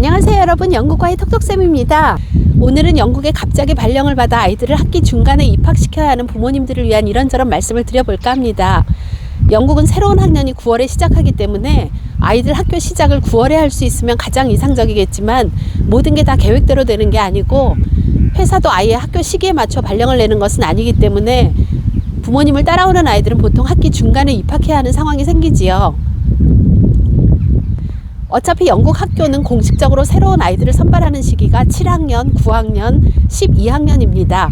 안녕하세요 여러분, 영국과의 톡톡쌤입니다. 오늘은 영국에 갑자기 발령을 받아 아이들을 학기 중간에 입학시켜야 하는 부모님들을 위한 이런저런 말씀을 드려볼까 합니다. 영국은 새로운 학년이 9월에 시작하기 때문에 아이들 학교 시작을 9월에 할 수 있으면 가장 이상적이겠지만 모든 게 다 계획대로 되는 게 아니고 회사도 아이의 학교 시기에 맞춰 발령을 내는 것은 아니기 때문에 부모님을 따라오는 아이들은 보통 학기 중간에 입학해야 하는 상황이 생기지요. 어차피 영국 학교는 공식적으로 새로운 아이들을 선발하는 시기가 7학년, 9학년, 12학년입니다.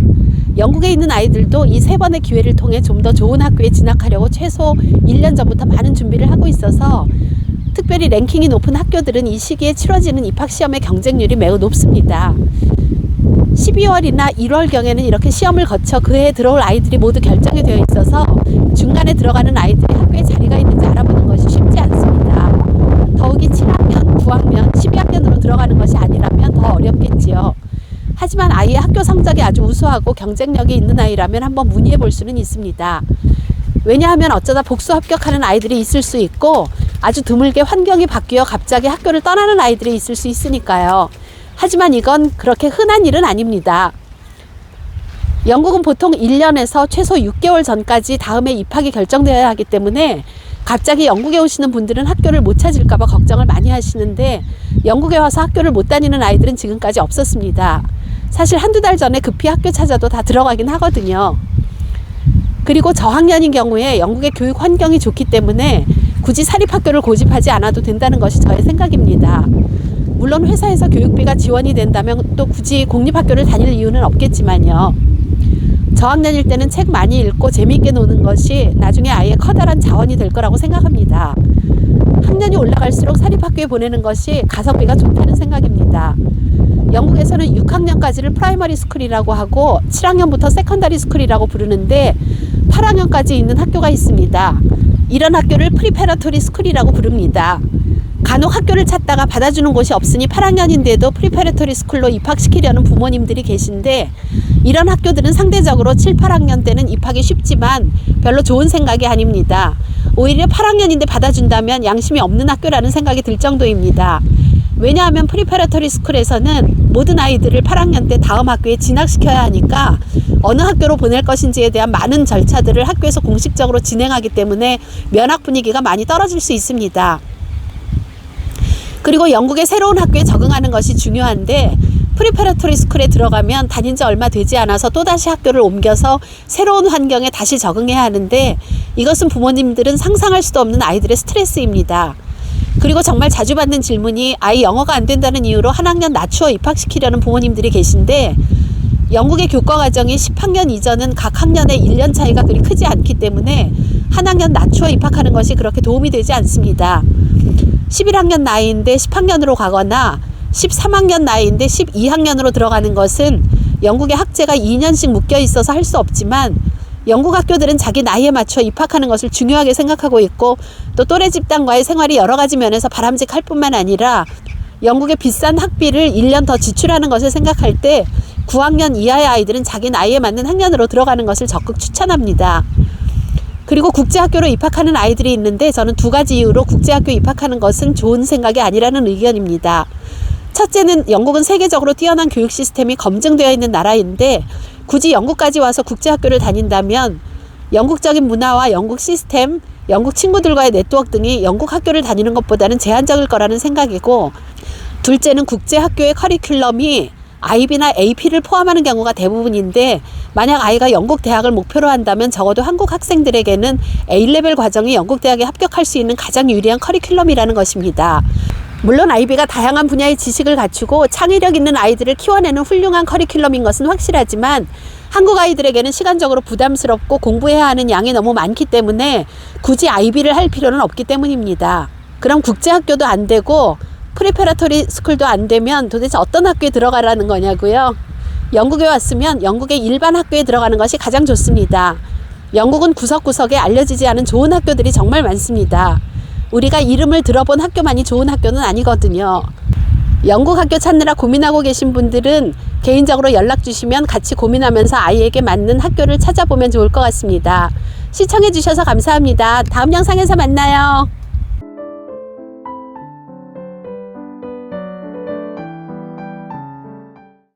영국에 있는 아이들도 이 세 번의 기회를 통해 좀 더 좋은 학교에 진학하려고 최소 1년 전부터 많은 준비를 하고 있어서 특별히 랭킹이 높은 학교들은 이 시기에 치러지는 입학시험의 경쟁률이 매우 높습니다. 12월이나 1월경에는 이렇게 시험을 거쳐 그 해에 들어올 아이들이 모두 결정이 되어 있어서 중간에 들어가는 아이들이 학교에 자리가 있는지 알아보는 것이 쉽지 않습니다. 더욱이 7학년, 9학년, 12학년으로 들어가는 것이 아니라면 더 어렵겠지요. 하지만 아이의 학교 성적이 아주 우수하고 경쟁력이 있는 아이라면 한번 문의해 볼 수는 있습니다. 왜냐하면 어쩌다 복수 합격하는 아이들이 있을 수 있고 아주 드물게 환경이 바뀌어 갑자기 학교를 떠나는 아이들이 있을 수 있으니까요. 하지만 이건 그렇게 흔한 일은 아닙니다. 영국은 보통 1년에서 최소 6개월 전까지 다음에 입학이 결정되어야 하기 때문에 갑자기 영국에 오시는 분들은 학교를 못 찾을까 봐 걱정을 많이 하시는데 영국에 와서 학교를 못 다니는 아이들은 지금까지 없었습니다. 사실 한두 달 전에 급히 학교 찾아도 다 들어가긴 하거든요. 그리고 저학년인 경우에 영국의 교육 환경이 좋기 때문에 굳이 사립학교를 고집하지 않아도 된다는 것이 저의 생각입니다. 물론 회사에서 교육비가 지원이 된다면 또 굳이 공립학교를 다닐 이유는 없겠지만요. 저학년일 때는 책 많이 읽고 재미있게 노는 것이 나중에 아이의 커다란 자원이 될 거라고 생각합니다. 학년이 올라갈수록 사립학교에 보내는 것이 가성비가 좋다는 생각입니다. 영국에서는 6학년까지를 프라이머리 스쿨이라고 하고 7학년부터 세컨더리 스쿨이라고 부르는데 8학년까지 있는 학교가 있습니다. 이런 학교를 프리페러토리 스쿨이라고 부릅니다. 간혹 학교를 찾다가 받아주는 곳이 없으니 8학년인데도 프리페러토리 스쿨로 입학시키려는 부모님들이 계신데 이런 학교들은 상대적으로 7, 8학년 때는 입학이 쉽지만 별로 좋은 생각이 아닙니다. 오히려 8학년인데 받아준다면 양심이 없는 학교라는 생각이 들 정도입니다. 왜냐하면 프리페러토리 스쿨에서는 모든 아이들을 8학년 때 다음 학교에 진학시켜야 하니까 어느 학교로 보낼 것인지에 대한 많은 절차들을 학교에서 공식적으로 진행하기 때문에 면학 분위기가 많이 떨어질 수 있습니다. 그리고 영국의 새로운 학교에 적응하는 것이 중요한데 프리페러토리 스쿨에 들어가면 다닌 지 얼마 되지 않아서 또다시 학교를 옮겨서 새로운 환경에 다시 적응해야 하는데 이것은 부모님들은 상상할 수도 없는 아이들의 스트레스입니다. 그리고 정말 자주 받는 질문이 아이 영어가 안 된다는 이유로 한 학년 낮추어 입학시키려는 부모님들이 계신데 영국의 교과 과정이 10학년 이전은 각 학년의 1년 차이가 그리 크지 않기 때문에 한 학년 낮추어 입학하는 것이 그렇게 도움이 되지 않습니다. 11학년 나이인데 10학년으로 가거나 13학년 나이인데 12학년으로 들어가는 것은 영국의 학제가 2년씩 묶여 있어서 할 수 없지만 영국 학교들은 자기 나이에 맞춰 입학하는 것을 중요하게 생각하고 있고 또 또래 집단과의 생활이 여러 가지 면에서 바람직할 뿐만 아니라 영국의 비싼 학비를 1년 더 지출하는 것을 생각할 때 9학년 이하의 아이들은 자기 나이에 맞는 학년으로 들어가는 것을 적극 추천합니다. 그리고 국제학교로 입학하는 아이들이 있는데 저는 두 가지 이유로 국제학교 입학하는 것은 좋은 생각이 아니라는 의견입니다. 첫째는 영국은 세계적으로 뛰어난 교육 시스템이 검증되어 있는 나라인데 굳이 영국까지 와서 국제학교를 다닌다면 영국적인 문화와 영국 시스템, 영국 친구들과의 네트워크 등이 영국 학교를 다니는 것보다는 제한적일 거라는 생각이고 둘째는 국제학교의 커리큘럼이 IB나 AP를 포함하는 경우가 대부분인데 만약 아이가 영국 대학을 목표로 한다면 적어도 한국 학생들에게는 A레벨 과정이 영국 대학에 합격할 수 있는 가장 유리한 커리큘럼이라는 것입니다. 물론 IB가 다양한 분야의 지식을 갖추고 창의력 있는 아이들을 키워내는 훌륭한 커리큘럼인 것은 확실하지만 한국 아이들에게는 시간적으로 부담스럽고 공부해야 하는 양이 너무 많기 때문에 굳이 IB를 할 필요는 없기 때문입니다. 그럼 국제학교도 안 되고 프리페러토리 스쿨도 안 되면 도대체 어떤 학교에 들어가라는 거냐고요? 영국에 왔으면 영국의 일반 학교에 들어가는 것이 가장 좋습니다. 영국은 구석구석에 알려지지 않은 좋은 학교들이 정말 많습니다. 우리가 이름을 들어본 학교만이 좋은 학교는 아니거든요. 영국 학교 찾느라 고민하고 계신 분들은 개인적으로 연락 주시면 같이 고민하면서 아이에게 맞는 학교를 찾아보면 좋을 것 같습니다. 시청해 주셔서 감사합니다. 다음 영상에서 만나요.